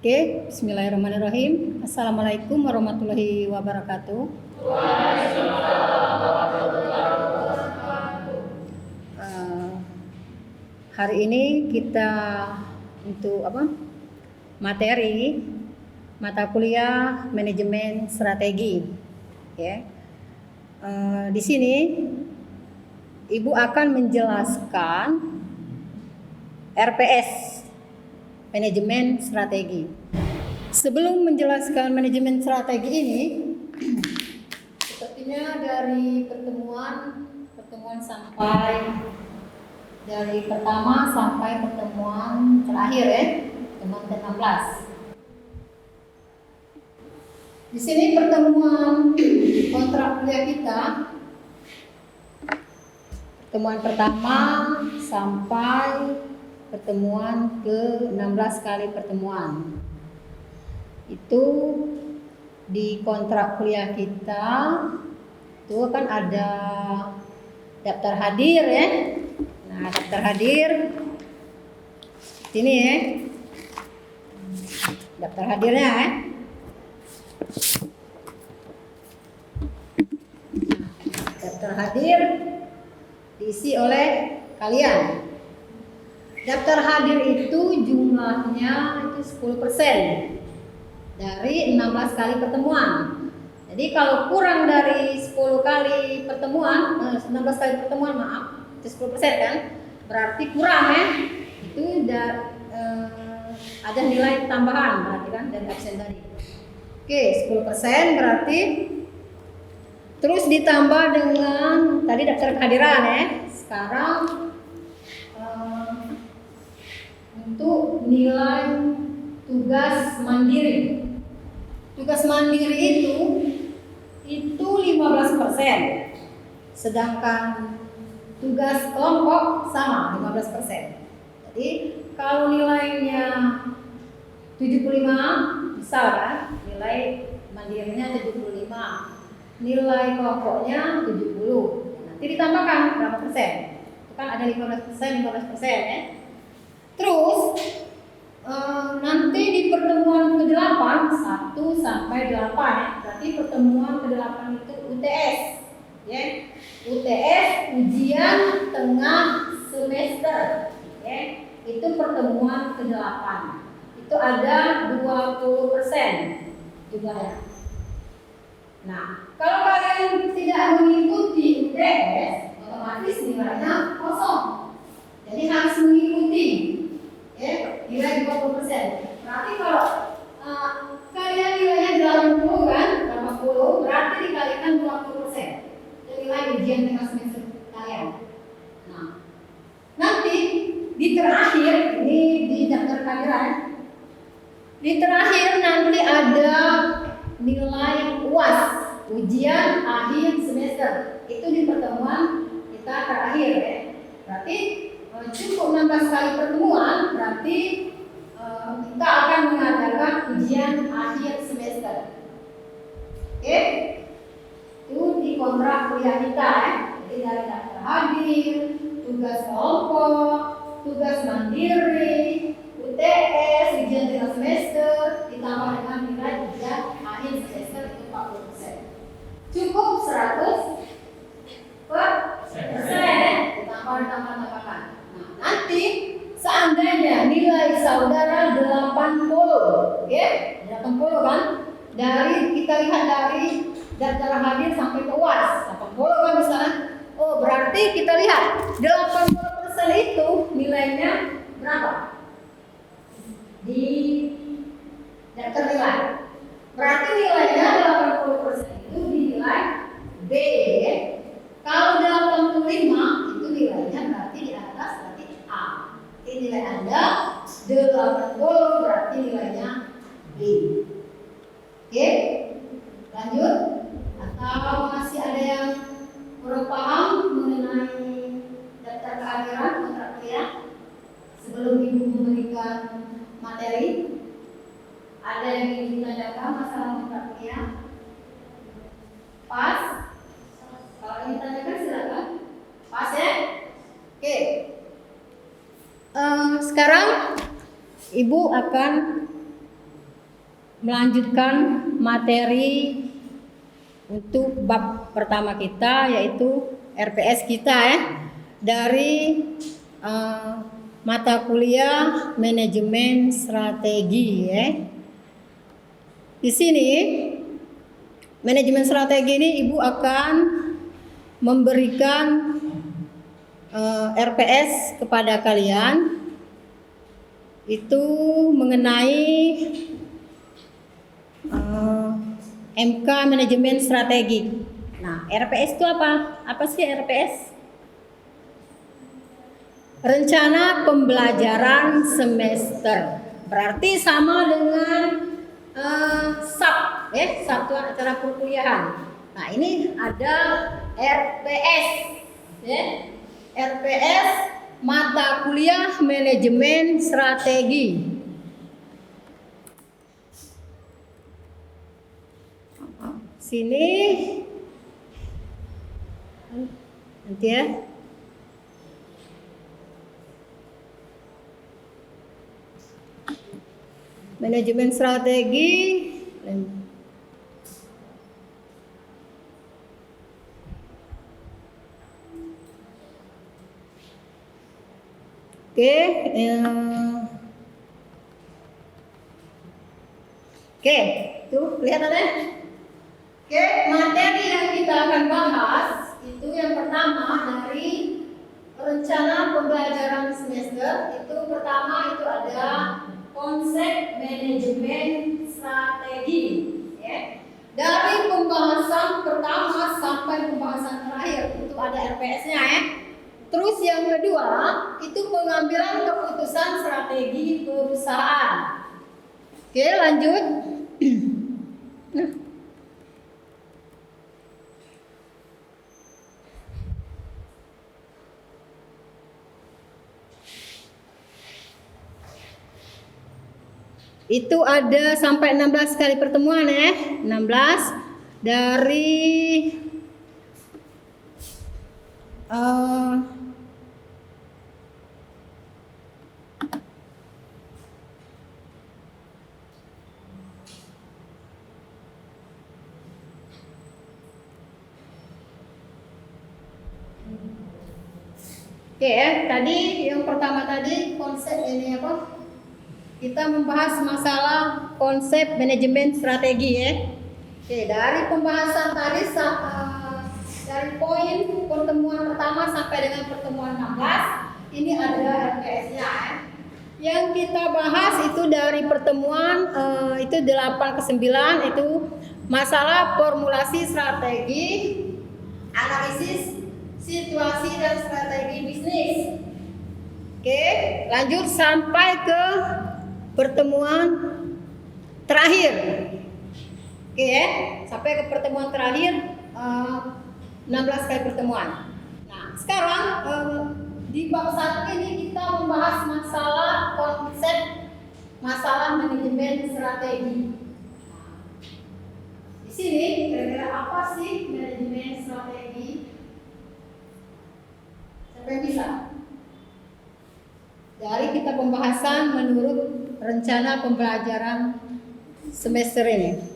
Oke, bismillahirrahmanirrahim. Assalamualaikum warahmatullahi wabarakatuh. Hari ini kita untuk materi mata kuliah manajemen strategi. Ya. Di sini Ibu akan menjelaskan RPS, manajemen strategi. Sebelum menjelaskan manajemen strategi ini, sepertinya dari pertemuan sampai dari pertama sampai pertemuan terakhir ya, pertemuan ke-16. Di sini pertemuan kontrak kuliah kita, pertemuan pertama sampai pertemuan ke-16 kali pertemuan. Itu di kontrak kuliah kita itu kan ada daftar hadir ya. Nah, daftar hadir sini ya. Daftar hadirnya ya. Daftar hadir diisi oleh kalian. Daftar hadir itu jumlahnya itu 10% dari 16 kali pertemuan. Jadi kalau kurang dari 10 kali pertemuan, 16 kali pertemuan itu 10% kan? Berarti kurang ya. Itu ada nilai tambahan berarti kan dari absen tadi. Oke, 10% berarti terus ditambah dengan tadi daftar kehadiran ya. Sekarang untuk nilai tugas mandiri. Tugas mandiri itu 15%. Sedangkan tugas kelompok sama 15%. Jadi kalau nilainya 75, misal kan, nilai mandirinya 75, nilai kelompoknya 70. Nanti ditambahkan berapa persen? Itu kan ada 15% ya. Terus nanti di pertemuan ke-8 1 sampai 8 ya. Berarti pertemuan ke-8 itu UTS ya. UTS ujian tengah semester ya. Itu pertemuan ke-8. Itu ada 20% juga ya. Nah, kalau kalian tidak mengikuti UTS, otomatis nilainya kosong. Jadi harus mengikuti ya, nilai 20%. Berarti kalau kalian nilainya 80 kan, 80 berarti dikalikan 20%. Itu nilai ujian tengah semester kalian. Nah, nanti di terakhir ini di daftar kehadiran. Di terakhir nanti ada nilai UAS, ujian akhir semester. Itu di pertemuan kita terakhir ya. Berarti cukup 16 kali pertemuan, berarti kita akan mengadakan ujian akhir semester. Oke? Itu di kontrak kuliah kita ya. Jadi dari daftar hadir, tugas kelompok, tugas mandiri, UTS, ujian tengah semester, ditambah dengan nilai ujian akhir semester itu 40%. Cukup 100%, ditambahkan. Nanti seandainya nilai saudara 80, ya, 80 kan? Dari kita lihat dari daftar hadir sampai ke UAS, 80 kan misalnya. Oh, berarti kita lihat 80% itu nilainya berapa? Di daftar nilai. Berarti nilainya 80% itu dinilai B, ya. Kalau 85 itu nilainya berarti di atas berarti A. Ini nilai Anda 80 berarti nilainya B. Oke? Lanjut? Atau masih ada yang kurang paham mengenai daftar kehadiran kontrak kuliah? Sebelum Ibu memberikan materi, ada yang ingin ditanyakan masalah kontrak kuliah? Pas? Kalau ingin tanyakan silakan. Pas ya? Oke. Sekarang Ibu akan melanjutkan materi untuk bab pertama kita, yaitu RPS kita ya, dari mata kuliah manajemen strategi ya. Di sini manajemen strategi ini Ibu akan memberikan RPS kepada kalian itu mengenai MK manajemen strategi. Nah, RPS itu apa? Apa sih RPS? Rencana pembelajaran semester. Berarti sama dengan SAP ya, satuan acara perkuliahan. Nah, ini ada RPS ya. RPS mata kuliah manajemen strategi. Sini nanti ya. Manajemen strategi. Oke, tuh kelihatannya. Oke, materi yang kita akan bahas itu yang pertama dari rencana pembelajaran semester. Itu pertama itu ada konsep manajemen strategi. Ya. Dari pembahasan pertama sampai pembahasan terakhir itu ada RPS-nya ya. Terus yang kedua itu pengambilan keputusan strategi perusahaan. Oke, lanjut. Nah. Itu ada sampai 16 kali pertemuan ya. 16 dari Oke ya, tadi yang pertama tadi konsep ini apa? Kita membahas masalah konsep manajemen strategi ya. Oke, dari pembahasan tadi dari poin pertemuan pertama sampai dengan pertemuan 16 ini ada RPS-nya ya. Yang kita bahas itu dari pertemuan itu 8 ke 9 itu masalah formulasi strategi, analisis situasi dan strategi bisnis. Oke, lanjut sampai ke pertemuan terakhir. Oke ya, sampai ke pertemuan terakhir 16 kali pertemuan. Nah, sekarang di bab 1 ini kita membahas masalah konsep masalah manajemen strategi. Di sini kira-kira apa sih manajemen strategi? Siapa yang bisa? Dari kita pembahasan menurut rencana pembelajaran semester ini.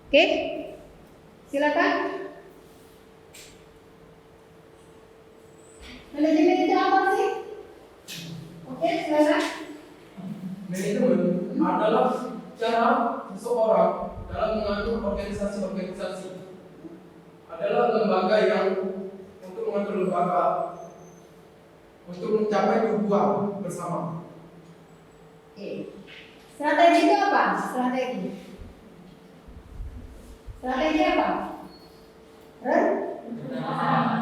Oke, silakan. Manajemen itu apa sih? Oke, silakan. Manajemen adalah cara seseorang dalam mengatur organisasi-organisasi. Adalah lembaga yang untuk mengatur lembaga untuk mencapai tujuan bersama. Oke. Strategi itu apa? Strategi apa?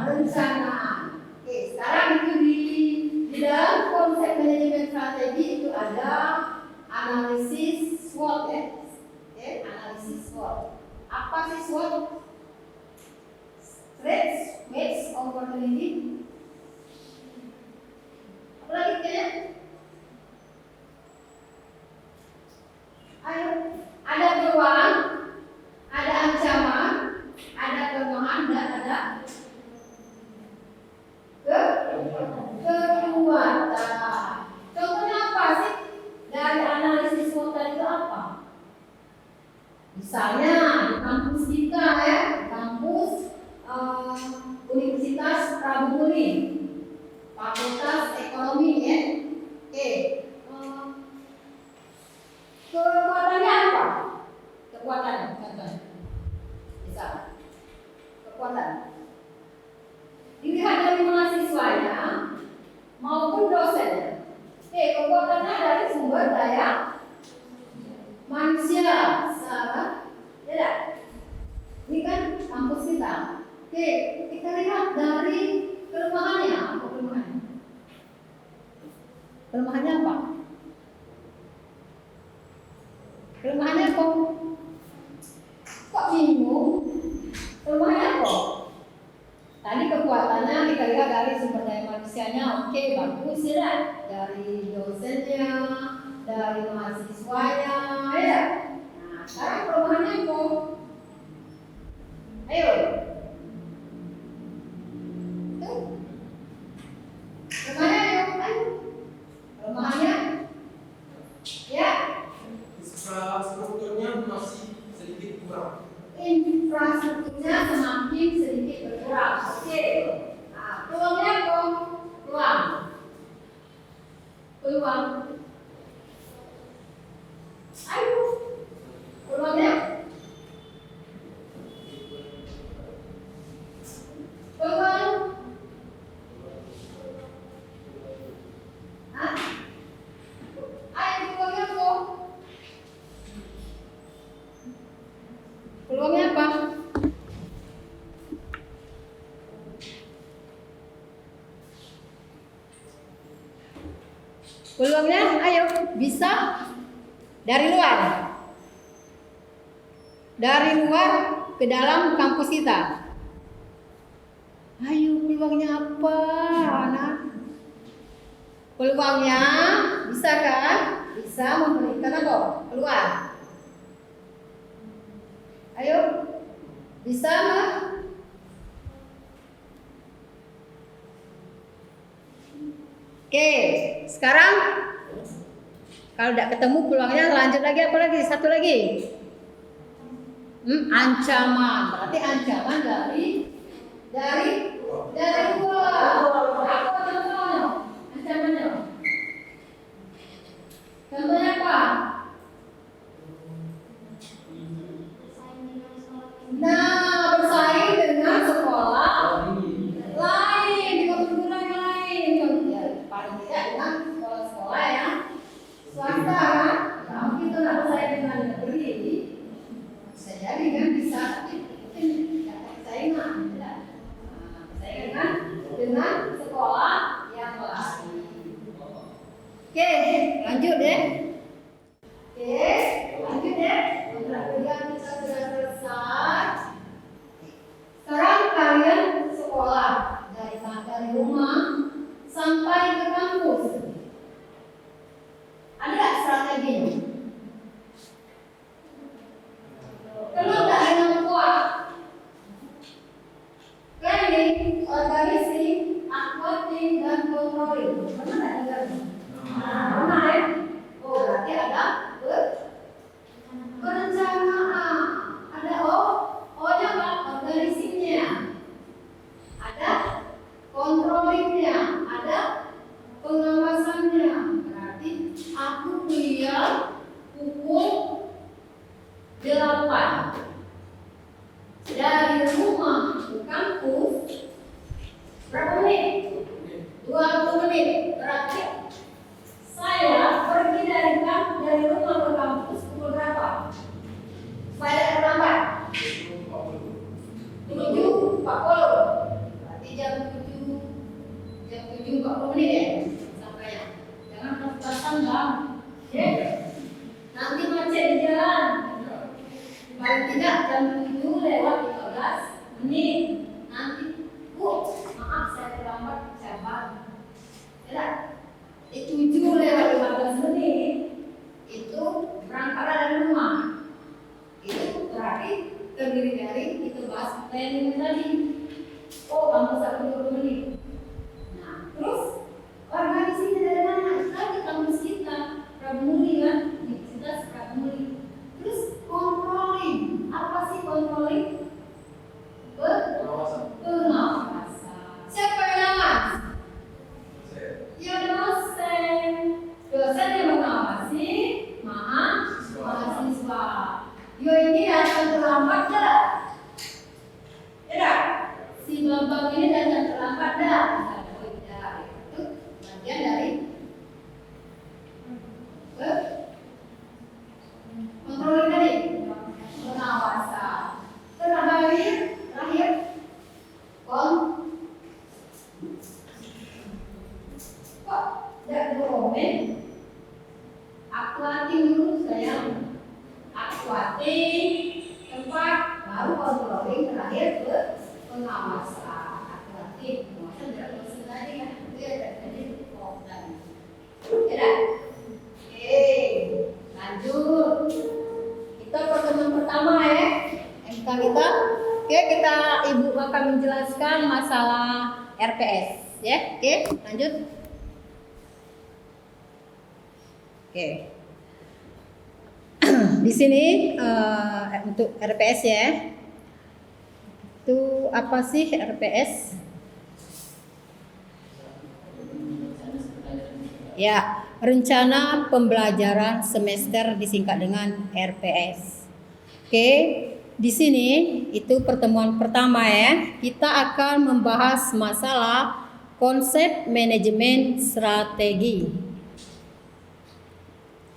Rencanaan. Oke, sekarang itu di dalam konsep manajemen strategi itu ada analisis SWOT ya. Oke, analisis SWOT. Apa sih SWOT? Strengths, weakness, opportunity. Apa lagi kayaknya? Ayo, ada peluang, ada ancaman, ada kelemahan, dan ada ekonomi ya. Oke. Kekuatannya apa? Kekuatan, contoh. Bisa. Kekuatan. Dilihat dari mahasiswanya maupun dosennya. Kekuatannya dari sumber daya manusia secara tidak. Ini kan kampus kita. Kita lihat dari kelemahannya. Apa kelemahannya? Kelemahannya apa? Kelemahannya kok bingung? Kelemahannya apa? Tadi kekuatannya kita lihat dari sumber daya manusianya, oke, bagus ya, dari dosennya, dari mahasiswanya, ya. Nah, sekarang kelemahannya apa? Ayo. Tuh. Kelemahannya ayo. Kelemahannya, ya. Infrastrukturnya masih sedikit kurang. Infrastrukturnya semakin sedikit berkurang. Oke. Nah, peluangnya apa? Peluang. Ayo. Peluangnya. Peluang. Hah? Ayo peluangnya apa? Peluangnya apa? Peluangnya, ayo, bisa dari luar ke dalam kampus kita. Ayo, peluangnya apa, anak? Peluangnya bisa kan? Bisa memberikan apa? Peluang. Ayo, bisa nggak? Oke, sekarang kalau tidak ketemu peluangnya lanjut lagi apa lagi? Satu lagi. Ancaman. Berarti ancaman dari luar. Apa contohnya? Ancamannya. Contohnya apa? Nah, bersaing dengan sekolah lain, dengan perguruan yang lain. Ya, paling tidak dengan sekolah-sekolah yang swasta kan. Nah, mungkin itu nggak bersaing dengan negeri. Bisa jadi kan bisa, tapi mungkin tidak persaingan. Tidak. Nah, persaingan dengan sekolah yang lain. Oke, lanjut deh. Oke, lanjut deh. Kontrak kerja kita sudah selesai. Sekarang kalian sekolah dari rumah sampai ke kampus. Ada nggak strateginya? Kenapa ada yang kuat? Planning, organizing, uploading, dan controlling. Pernah nggak dengar? Pernah ya? Oh, berarti ada perencanaan. Ada O-nya apa? Organisasinya. Ada controllingnya. Ada pengawasannya. Berarti aku kuliah pukul 8 dari rumah ke kampus berapa menit? 20 menit. Berarti saya pergi dari rumah ke kampus pukul berapa? Supaya tidak terlambat. 7.40. Berarti jam 7.40 menit ya sampainya. Jangan pas-pasan bang. Ya. Nanti macet di jalan. Paling tidak jam 7 lewat 15 menit. Nanti, maaf saya terlambat, saya bang. Ya, 7 lewat 15 menit itu berangkat dari rumah. Itu berarti terdiri dari itu bahas planning tadi. Oh, kamu 20 menit. Nah, terus organisasinya dari mana? Tadi kampus kita, Prabumuli kan, Universitas Prabumuli. Terus controlling, apa sih controlling? Pengawasan. Siapa yang ngawas? Ya dosen. Dosen yang mengawasi mahasiswa. Yo ini datang terlambat dah. Ya dah. Si Bambang ini datang terlambat dah. Oh tidak. Itu bagian dari kontrol tadi. Pengawasan. Terakhir kok tidak komen akuating dulu sayang, akuating tempat baru controlling terakhir ke pengawasan. Akuating pengawasan tidak bosan tadi kan itu ya jadi tadi ya dah. Oke lanjut kita pertemuan pertama ya MK kita. Oke, Ibu akan menjelaskan masalah RPS ya. Oke, lanjut. Oke. Di sini untuk RPS ya. Itu apa sih RPS? Ya, rencana pembelajaran semester disingkat dengan RPS. Oke. Di sini itu pertemuan pertama ya. Kita akan membahas masalah konsep manajemen strategi.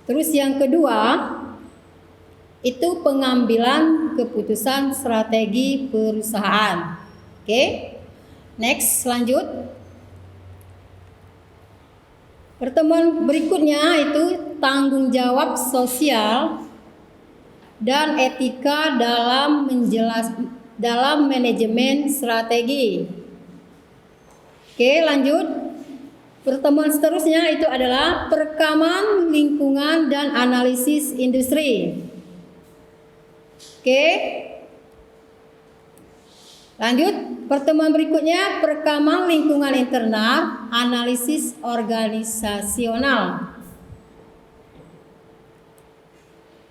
Terus yang kedua itu pengambilan keputusan strategi perusahaan. Oke. Next, lanjut. Pertemuan berikutnya itu tanggung jawab sosial dan etika dalam manajemen strategi. Oke, lanjut. Pertemuan seterusnya itu adalah perekaman lingkungan dan analisis industri. Oke. Lanjut, pertemuan berikutnya perekaman lingkungan internal, analisis organisasional.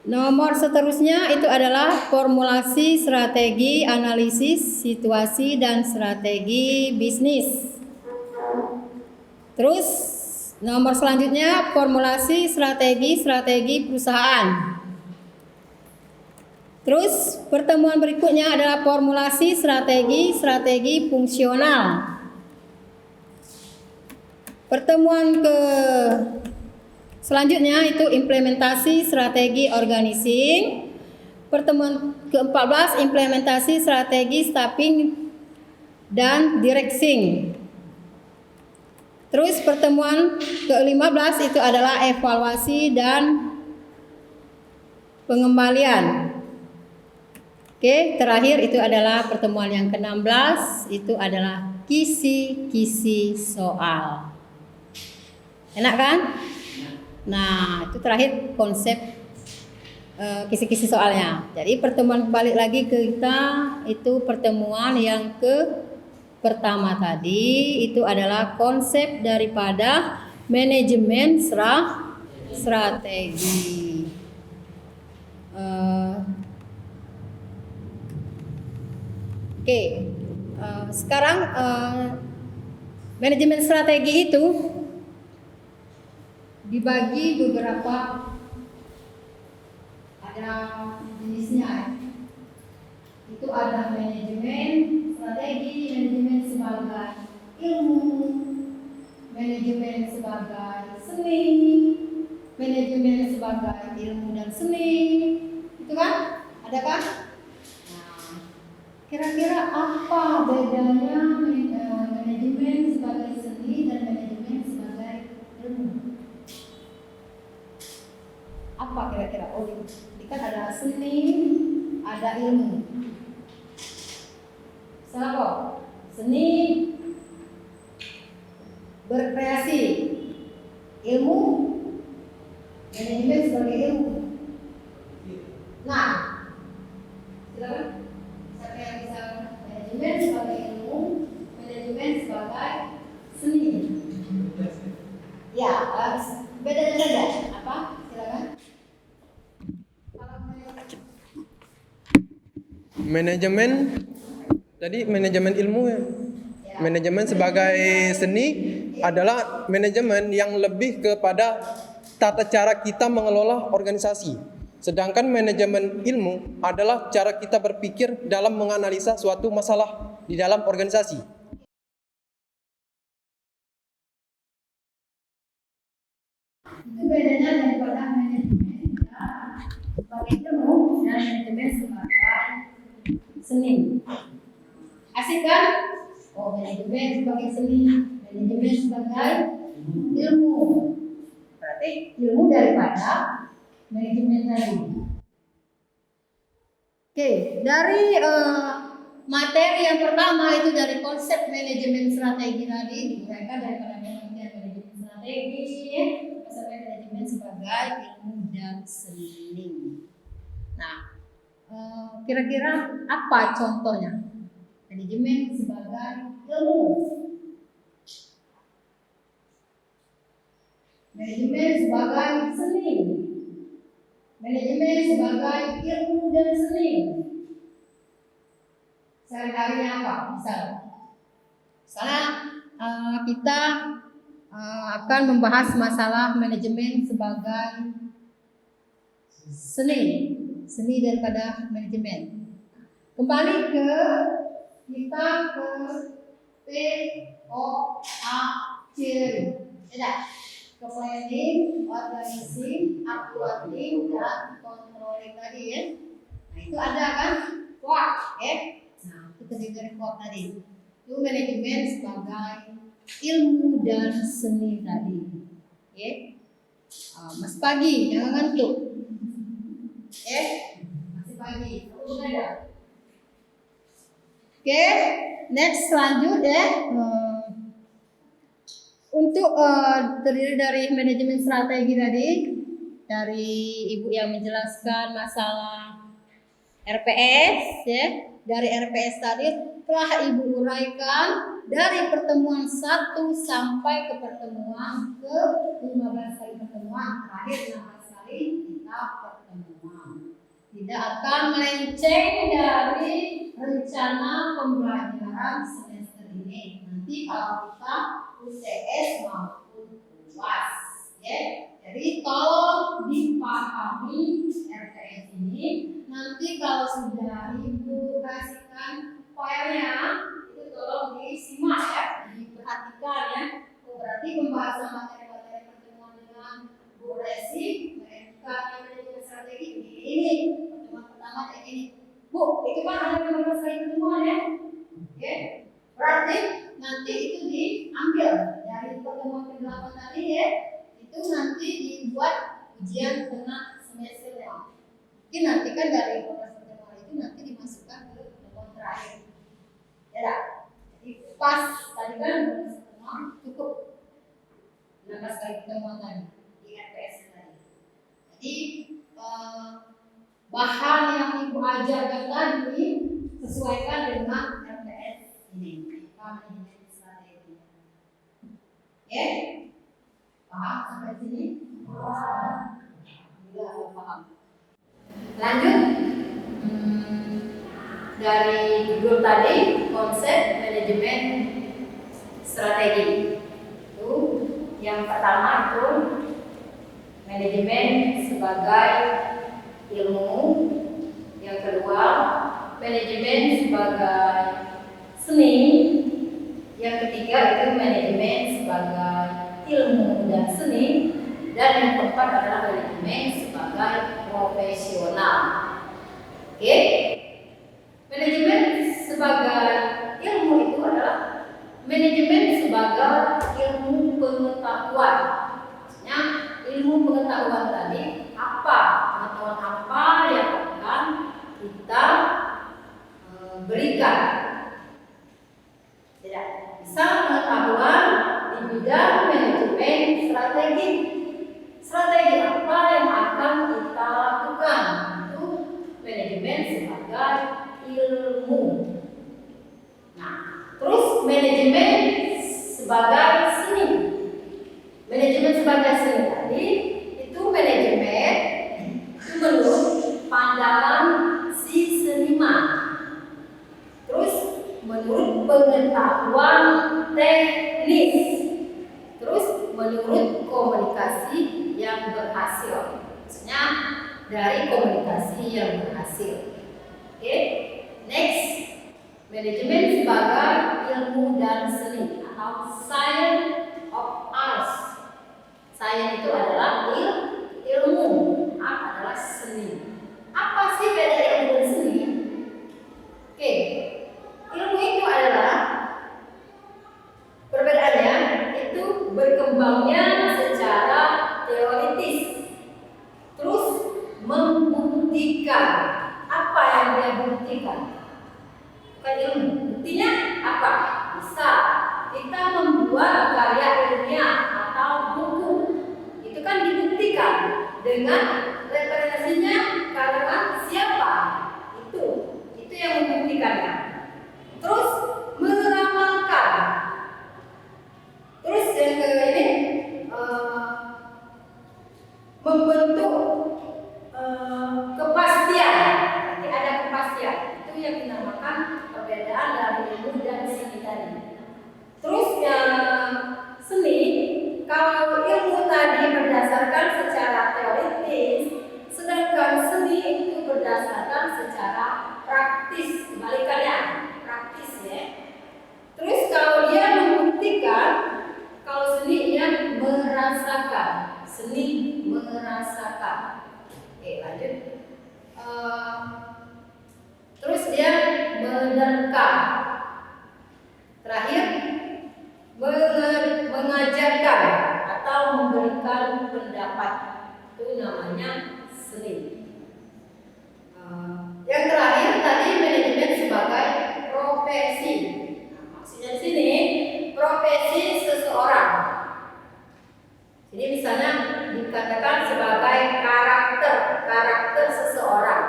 Nomor seterusnya itu adalah formulasi strategi analisis situasi dan strategi bisnis. Terus nomor selanjutnya formulasi strategi perusahaan. Terus pertemuan berikutnya adalah formulasi strategi fungsional. Pertemuan selanjutnya itu implementasi strategi organizing. Pertemuan ke-14 implementasi strategi staffing dan directing. Terus pertemuan ke-15 itu adalah evaluasi dan pengembalian. Oke, terakhir itu adalah pertemuan yang ke-16 itu adalah kisi-kisi soal. Enak kan? Nah, itu terakhir konsep kisi-kisi soalnya. Jadi pertemuan balik lagi ke kita itu pertemuan yang pertama tadi itu adalah konsep daripada manajemen strategi. Oke, sekarang manajemen strategi itu dibagi beberapa, ada jenisnya. Itu ada manajemen strategi, manajemen sebagai ilmu, manajemen sebagai seni, manajemen sebagai ilmu dan seni. Itu kan? Ada kan? Nah, kira-kira apa bedanya manajemen sebagai seni dan manajemen sebagai ilmu? Apa kira-kira? Oh, ini kan ada seni, ada ilmu. Salah kok? Seni berkreasi, ilmu manajemen sebagai ilmu. Nah, silakan. Siapa yang bisa manajemen sebagai ilmu, manajemen sebagai seni? Ya, bedanya saja. Apa? Silakan. Manajemen tadi manajemen ilmu ya. Manajemen sebagai seni, adalah manajemen yang lebih kepada tata cara kita mengelola organisasi. Sedangkan manajemen ilmu adalah cara kita berpikir dalam menganalisa suatu masalah di dalam organisasi. Itu bedanya daripada manajemen sebagai ilmu dan manajemen sebagai seni. Asik kan? Oh, manajemen sebagai seni, manajemen sebagai ilmu. Berarti ilmu daripada manajemen tadi. Oke, dari materi yang pertama itu dari konsep manajemen strategi tadi diuraikan daripada pengertian manajemen strategi ya, sampai manajemen sebagai ilmu dan seni. Nah, kira-kira apa contohnya manajemen sebagai ilmu? Manajemen sebagai seni, manajemen sebagai ilmu dan seni. Sehari-harinya apa? Misalnya kita akan membahas masalah manajemen sebagai seni daripada manajemen. Kembali ke kita ke POA ya. Ke planning, organizing, uploading, dan controlling tadi ya. Nah itu ada kan POA ya. Nah itu terdiri dari POA tadi. Itu manajemen sebagai ilmu dan seni tadi. Ya. Mas pagi jangan ngantuk. Masih pagi. Aku ada. Oke, next lanjut ya. Untuk terdiri dari manajemen strategi tadi, dari ibu yang menjelaskan masalah RPS ya, dari RPS tadi telah ibu uraikan dari pertemuan 1 sampai ke pertemuan ke 15 kali pertemuan, terakhir 16 kali kita pertemuan. Tidak akan melenceng dari rencana pembelajaran semester ini. Nanti kalau kita UTS maupun UAS ya. Jadi tolong dipahami RPS ini. Nanti kalau sudah ibu kasihkan filenya itu tolong disimak ya, diperhatikan ya. Berarti pembahasan materi-materi pertemuan dengan Bu Resi, mereka yang manajemen strategi ini pertemuan pertama kayak ini. Bu, itu kan ada 15 kali pertemuan ya. Oke. Berarti nanti itu diambil dari pertemuan ke-8 tadi ya. Itu nanti dibuat ujian tengah semesternya. Mungkin nanti kan dari 15 pertemuan itu nanti dimasukkan ke pertemuan terakhir. Ya dah. Jadi pas tadi kan 15 pertemuan cukup 16 kali pertemuan tadi di RPS tadi. Jadi bahan yang ibu ajarkan tadi sesuaikan dengan RPS ini. Manajemen strategi. Oke? Paham sampai sini? Alhamdulillah paham. Lanjut. Dari judul tadi konsep manajemen strategi. Itu yang pertama itu manajemen sebagai ilmu, yang kedua manajemen sebagai seni, yang ketiga itu manajemen sebagai ilmu dan seni, dan yang keempat adalah manajemen sebagai profesional. Oke, manajemen sebagai ilmu itu adalah manajemen sebagai ilmu pengetahuan. Maksudnya ilmu pengetahuan tadi apa? Pengetahuan apa yang akan kita berikan? Tidak. Misal pengetahuan di bidang manajemen strategi. Strategi apa yang akan kita lakukan? Itu manajemen sebagai ilmu. Nah, terus manajemen sebagai seni. Manajemen sebagai seni tadi itu manajemen itu menurut pandangan si seniman. Terus menurut pengetahuan teknis. menurut komunikasi yang berhasil. Maksudnya dari komunikasi yang berhasil. Oke, next, manajemen sebagai ilmu dan seni atau science of arts. Science itu adalah ilmu, art adalah seni. Apa sih beda ilmu dan seni? Oke, ilmu itu adalah perbedaannya itu berkembangnya secara teoritis, terus membuktikan. Apa yang dia buktikan? Bukan ilmu. Buktinya apa? Bisa kita membuat karya ilmiah atau buku. Itu kan dibuktikan dengan referensinya karena siapa? Itu yang membuktikannya. Terus meramalkan. Terus yang kedua ini membentuk kepastian. Nanti ada kepastian. Itu yang dinamakan perbedaan dari ilmu dan seni tadi. Terus yang seni, kalau ilmu tadi berdasarkan secara teoritis, sedangkan seni itu berdasarkan secara praktis. Kebalikannya, praktis ya. Terus kalau dia membuktikan, kalau seni dia merasakan. Seni merasakan. Oke, lanjut. Terus dia menerka. Terakhir, mengajarkan atau memberikan pendapat. Itu namanya seni. Yang terakhir tadi manajemen sebagai profesi. Nah, maksudnya di sini profesi seseorang. Jadi misalnya dikatakan sebagai karakter seseorang.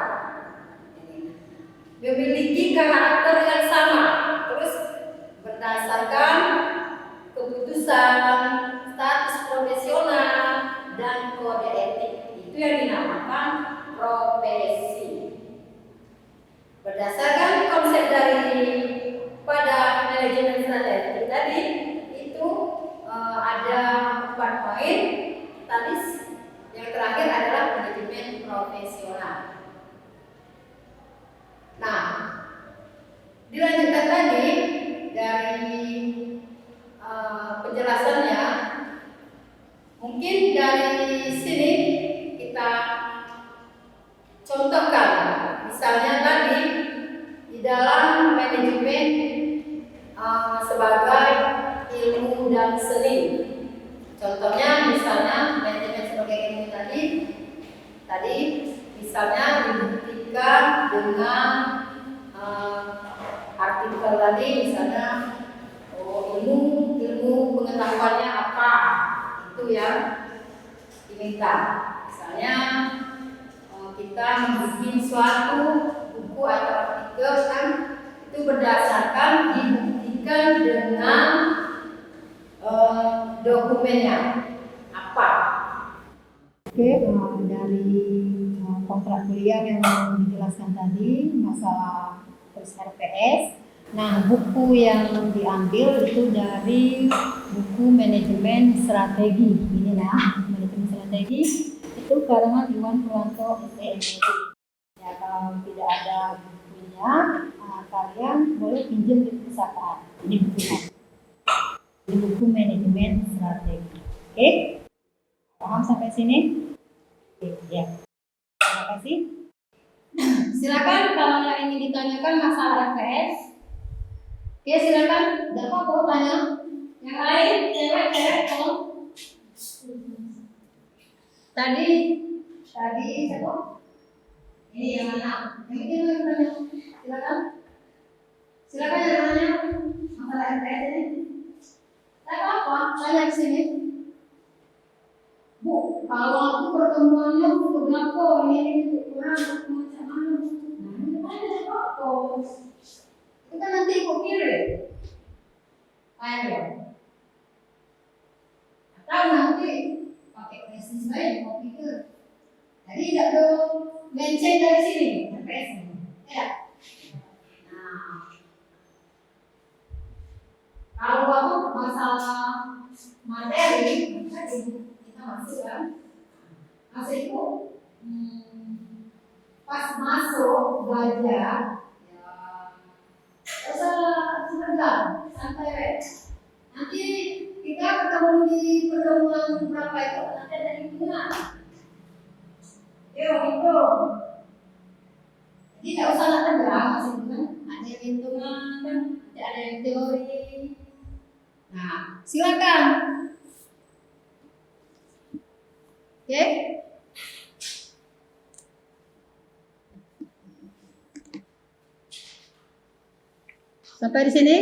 Memiliki karakter yang sama, terus berdasarkan keputusan, status profesional, dan kode etik. Itu yang dinamakan profesi. Berdasarkan konsep dari pada manajemen strategi tadi, itu ada 4 poin. Tadi yang terakhir adalah manajemen profesional. Nah, dilanjutkan tadi dari penjelasannya, mungkin dari sini kita contohkan. Misalnya tadi di dalam manajemen sebagai ilmu dan seni. Contohnya misalnya manajemen sebagai ilmu tadi misalnya dibuktikan dengan artikel tadi, misalnya ilmu pengetahuannya apa, itu yang diminta. Misalnya kita membuat suatu buku atau artikel kan itu berdasarkan dibuktikan dengan dokumennya apa. Oke, dari kontrak kuliah yang dijelaskan tadi masalah terus RPS. Nah, buku yang diambil itu dari buku manajemen strategi. Ini nah, manajemen strategi itu karangan Iwan Purwanto STMPD. Ya, kalau tidak ada bukunya, kalian boleh pinjam di perpustakaan. Ini bukunya. Ini buku manajemen strategi. Oke? Paham sampai sini? Oke, ya. Terima kasih. Silakan kalau yang ingin ditanyakan masalah RPS. Oke, silakan. Tidak apa-apa tanya. Yang lain, cewek, tolong. Tadi siapa? Ini yang mana? Yang ini yang tanya. Silakan yang nanya masalah RPS ini. Tidak apa-apa, tanya di sini. Bu, kalau aku pertemuannya ke belakang ini kurang macam mana? Nah, ini ada apa? Kita nanti ikut kirim. Ayo. Atau nanti pakai presisi saya komputer. Jadi tidak ada mention dari sini, RPS. Ya. Nah, kalau kamu masalah materi, kita masuk kan. Masuk itu pas masuk belajar ya usah sebentar santai. Nanti kita ketemu di pertemuan berapa itu nanti ada hitungan. Yuk hitung. Jadi tidak usah nak tegang masih kan. Ada yang hitungan kan, ada yang teori. Nah, silakan. Oke. Sampai di sini.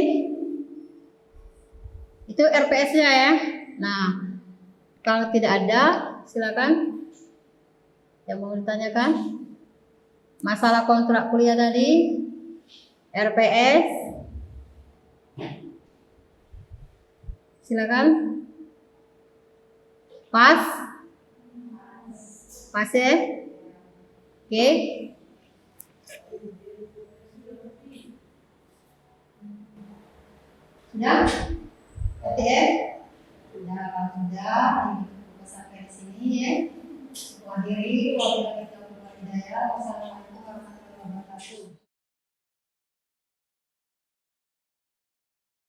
Itu RPS-nya ya. Nah, kalau tidak ada, silakan. Yang mau ditanyakan? Masalah kontrak kuliah tadi, RPS. Silakan. Pas? Pas ya? Oke. Sudah?